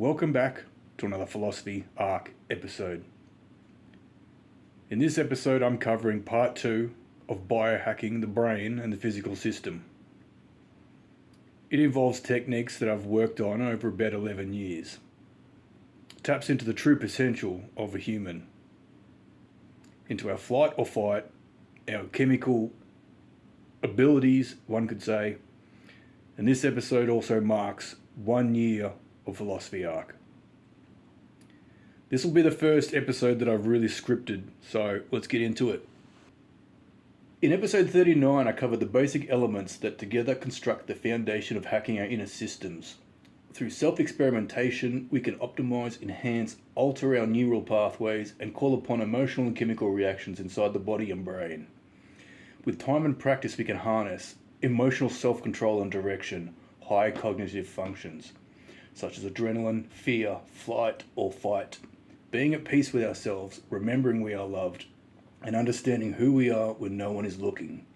Welcome back to another Phill-osophy Arc episode. In this episode, I'm covering part 2 of biohacking the brain and the physical system. It involves techniques that I've worked on over about 11 years. It taps into the true potential of a human, into our flight or fight, our chemical abilities, one could say, and this episode also marks 1 year of Phill-osophy Arc. This will be the first episode that I've really scripted, so let's get into it. In episode 39, I covered the basic elements that together construct the foundation of hacking our inner systems. Through self-experimentation, we can optimize, enhance, alter our neural pathways, and call upon emotional and chemical reactions inside the body and brain. With time and practice, we can harness emotional self-control and direction, high cognitive functions, such as adrenaline, fear, flight, or fight. Being at peace with ourselves, remembering we are loved, and understanding who we are when no one is looking.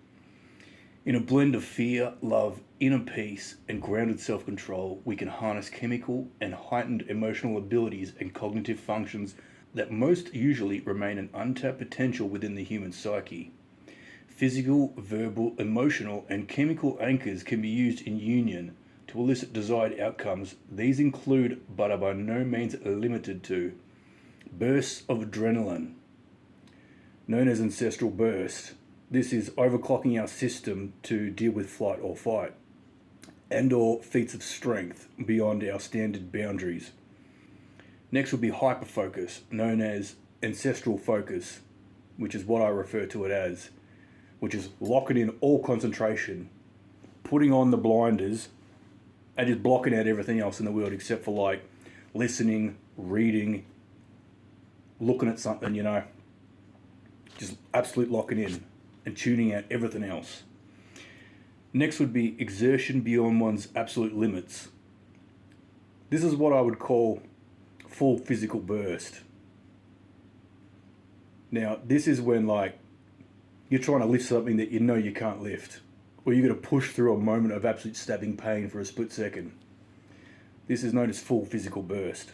In a blend of fear, love, inner peace, and grounded self-control, we can harness chemical and heightened emotional abilities and cognitive functions that most usually remain an untapped potential within the human psyche. Physical, verbal, emotional, and chemical anchors can be used in union to elicit desired outcomes. These include, but are by no means limited to, bursts of adrenaline, known as ancestral burst. This is overclocking our system to deal with flight or fight, and or feats of strength beyond our standard boundaries. Next would be hyperfocus, known as ancestral focus, which is what I refer to it as, which is locking in all concentration, putting on the blinders, and just blocking out everything else in the world except for like listening, reading, looking at something, just absolute locking in and tuning out everything else. Next would be exertion beyond one's absolute limits. This is what I would call full physical burst. Now, this is when you're trying to lift something that you know you can't lift, or you're going to push through a moment of absolute stabbing pain for a split second. This is known as full physical burst.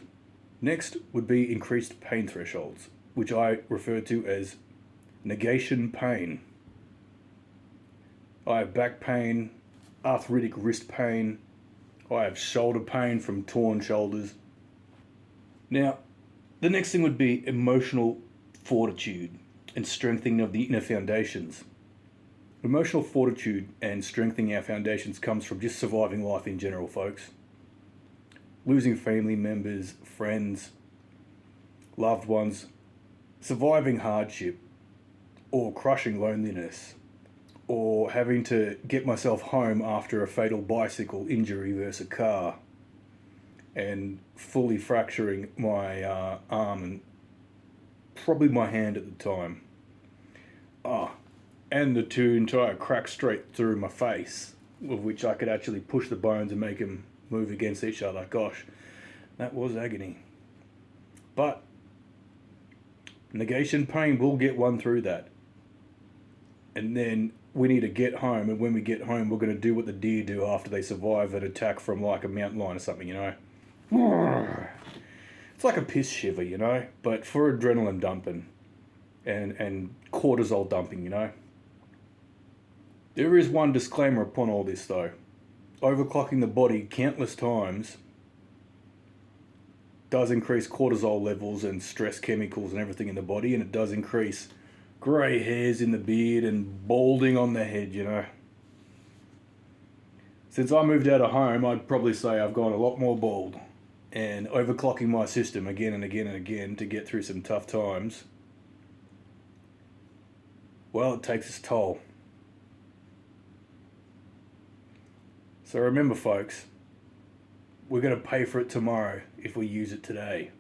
Next would be increased pain thresholds, which I refer to as negation pain. I have back pain, arthritic wrist pain, I have shoulder pain from torn shoulders. Now, the next thing would be emotional fortitude and strengthening of the inner foundations. Emotional fortitude and strengthening our foundations comes from just surviving life in general, folks. Losing family members, friends, loved ones, surviving hardship, or crushing loneliness, or having to get myself home after a fatal bicycle injury versus a car, and fully fracturing my arm and probably my hand at the time. And the two entire cracks straight through my face, of which I could actually push the bones and make them move against each other. Gosh, that was agony. But negation pain will get one through that. And then we need to get home, and when we get home, we're going to do what the deer do after they survive an attack from like a mountain lion or something, It's like a piss shiver, but for adrenaline dumping and cortisol dumping, There is one disclaimer upon all this though. Overclocking the body countless times does increase cortisol levels and stress chemicals and everything in the body, and it does increase grey hairs in the beard and balding on the head, Since I moved out of home, I'd probably say I've gone a lot more bald, and overclocking my system again and again and again to get through some tough times, well, it takes its toll. So remember, folks, we're going to pay for it tomorrow if we use it today.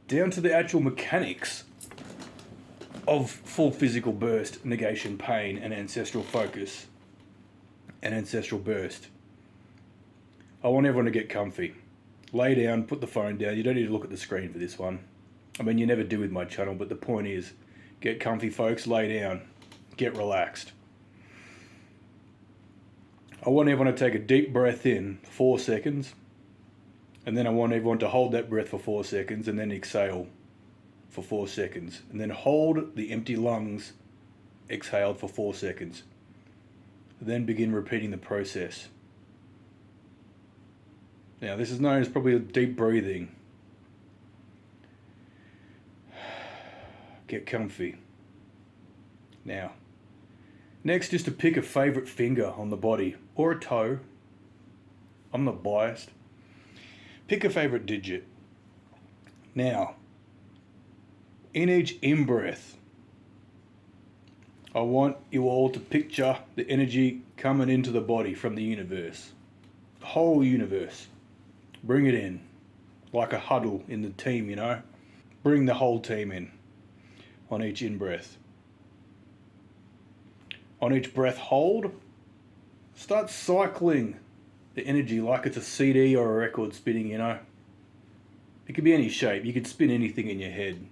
Down to the actual mechanics of full physical burst, negation pain, and ancestral focus, and ancestral burst. I want everyone to get comfy. Lay down, put the phone down. You don't need to look at the screen for this one. I mean, you never do with my channel, but the point is, get comfy, folks, lay down, get relaxed. I want everyone to take a deep breath in for 4 seconds, and then I want everyone to hold that breath for 4 seconds and then exhale for 4 seconds, and then hold the empty lungs exhaled for 4 seconds. Then begin repeating the process. Now, this is known as probably deep breathing. Get comfy. Now, next is to pick a favorite finger on the body or a toe. I'm not biased. Pick a favorite digit. Now, in each in-breath, I want you all to picture the energy coming into the body from the universe. The whole universe. Bring it in. Like a huddle in the team, you know. Bring the whole team in on each in-breath. On each breath hold, start cycling the energy like it's a CD or a record spinning, you know. It could be any shape. You could spin anything in your head.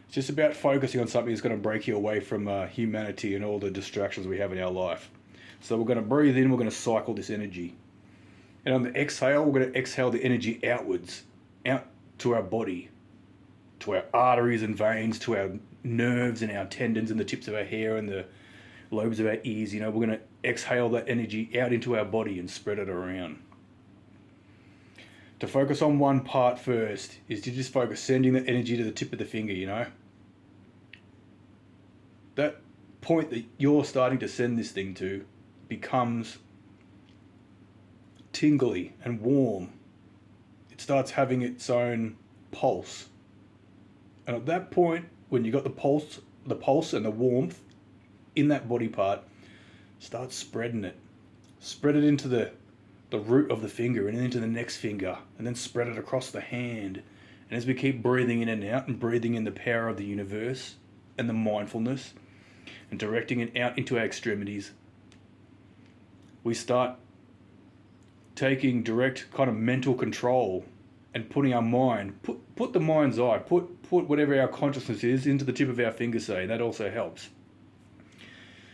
It's just about focusing on something that's going to break you away from humanity and all the distractions we have in our life. So we're going to breathe in, we're going to cycle this energy. And on the exhale, we're going to exhale the energy outwards, out to our body, to our arteries and veins, to our nerves and our tendons and the tips of our hair and the lobes of our ears. You know, we're going to exhale that energy out into our body and spread it around. To focus on one part first is to just focus sending the energy to the tip of the finger, you know. That point that you're starting to send this thing to becomes tingly and warm. It starts having its own pulse. And at that point, when you got the pulse and the warmth in that body part, start spreading it. Spread it into the root of the finger and then into the next finger, and then spread it across the hand. And as we keep breathing in and out and breathing in the power of the universe and the mindfulness and directing it out into our extremities, we start taking direct kind of mental control and putting our mind, put the mind's eye, put whatever our consciousness is into the tip of our finger, say. That also helps.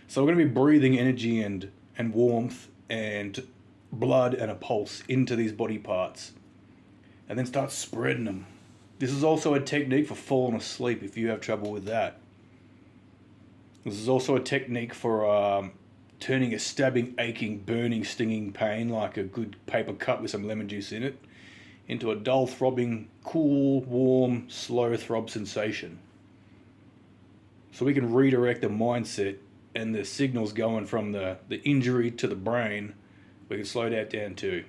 So we're going to be breathing energy and warmth and blood and a pulse into these body parts, and then start spreading them. This is also a technique for falling asleep if you have trouble with that. This is also a technique for turning a stabbing, aching, burning, stinging pain, like a good paper cut with some lemon juice in it, into a dull, throbbing, cool, warm, slow throb sensation. So we can redirect the mindset and the signals going from the injury to the brain. We can slow that down too.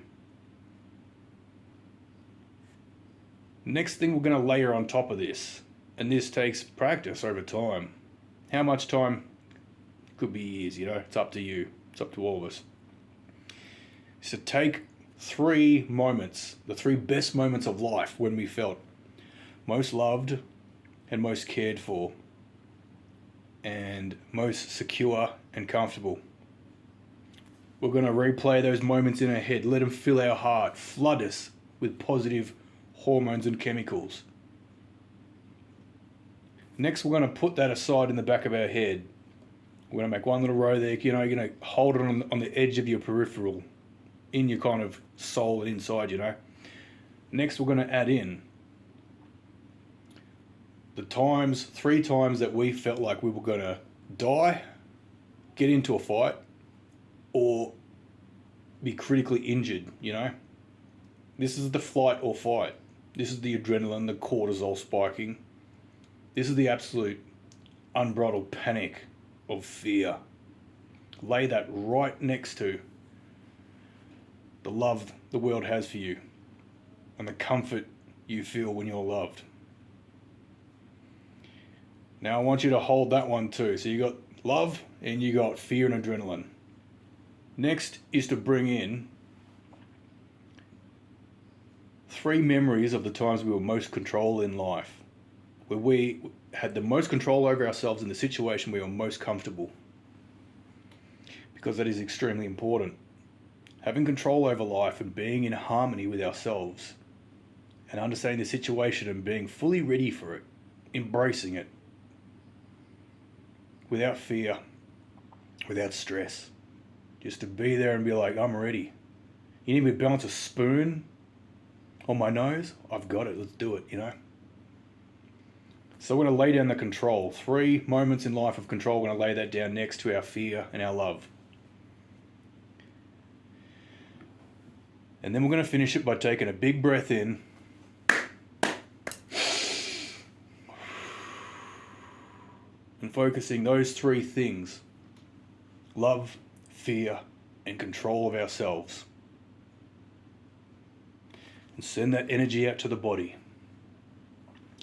Next thing we're going to layer on top of this, and this takes practice over time. How much time? Could be years, you know. It's up to you. It's up to all of us. So take 3 moments, the 3 best moments of life when we felt most loved and most cared for and most secure and comfortable. We're going to replay those moments in our head. Let them fill our heart. Flood us with positive hormones and chemicals. Next, we're going to put that aside in the back of our head. We're going to make one little row there. You know, you're going to hold it on the edge of your peripheral, in your kind of soul and inside, you know. Next, we're going to add in the 3 times that we felt like we were going to die, get into a fight, or be critically injured, you know. This is the flight or fight. This is the adrenaline, the cortisol spiking. This is the absolute unbridled panic of fear. Lay that right next to the love the world has for you and the comfort you feel when you're loved. Now I want you to hold that one too. So you got love and you got fear and adrenaline. Next is to bring in 3 memories of the times we were most control in life, where we had the most control over ourselves in the situation we were most comfortable, because that is extremely important. Having control over life and being in harmony with ourselves and understanding the situation and being fully ready for it, embracing it without fear, without stress, Just to be there and be like, I'm ready. You need me to balance a spoon on my nose? I've got it. Let's do it, you know? So we're going to lay down the control. 3 moments in life of control. We're going to lay that down next to our fear and our love. And then we're going to finish it by taking a big breath in. And focusing those 3 things. Love, fear, and control of ourselves. And send that energy out to the body.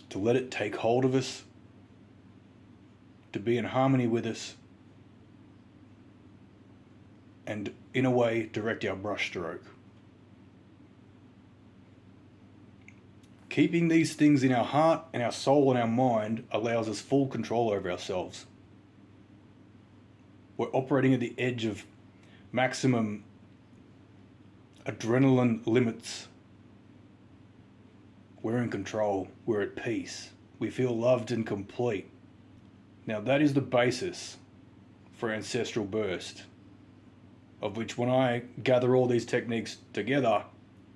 To let it take hold of us. To be in harmony with us. And in a way, direct our brushstroke. Keeping these things in our heart and our soul and our mind allows us full control over ourselves. We're operating at the edge of maximum adrenaline limits. We're in control. We're at peace. We feel loved and complete. Now that is the basis for ancestral burst, of which when I gather all these techniques together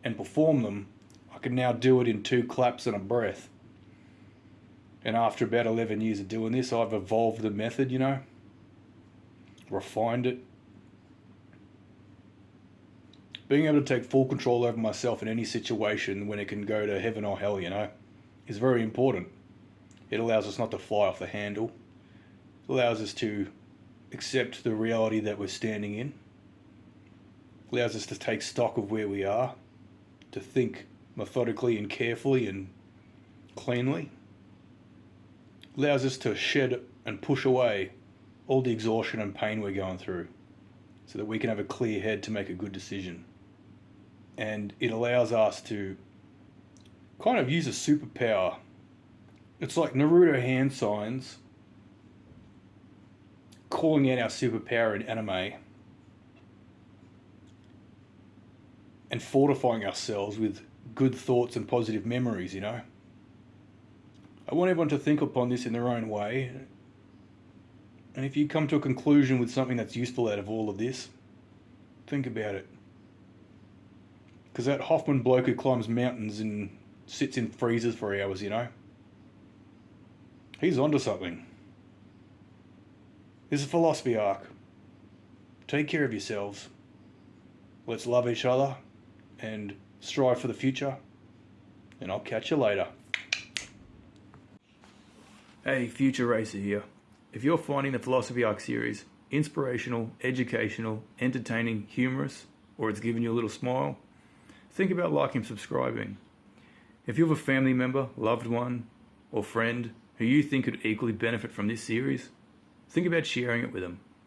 and perform them, I can now do it in 2 claps and a breath. And after about 11 years of doing this, I've evolved the method, you know, refined it. Being able to take full control over myself in any situation when it can go to heaven or hell, you know, is very important. It allows us not to fly off the handle. It allows us to accept the reality that we're standing in. It allows us to take stock of where we are, to think methodically and carefully and cleanly. It allows us to shed and push away all the exhaustion and pain we're going through so that we can have a clear head to make a good decision. And it allows us to kind of use a superpower. It's like Naruto hand signs calling out our superpower in anime and fortifying ourselves with good thoughts and positive memories, you know. I want everyone to think upon this in their own way. And if you come to a conclusion with something that's useful out of all of this, think about it. Because that Hoffman bloke who climbs mountains and sits in freezers for hours, you know, he's onto something. This is Phill-osophy Arc. Take care of yourselves. Let's love each other and strive for the future. And I'll catch you later. Hey, Future Racer here. If you're finding the Phill-osophy Arc series inspirational, educational, entertaining, humorous, or it's giving you a little smile, think about liking and subscribing. If you have a family member, loved one, or friend who you think could equally benefit from this series, think about sharing it with them.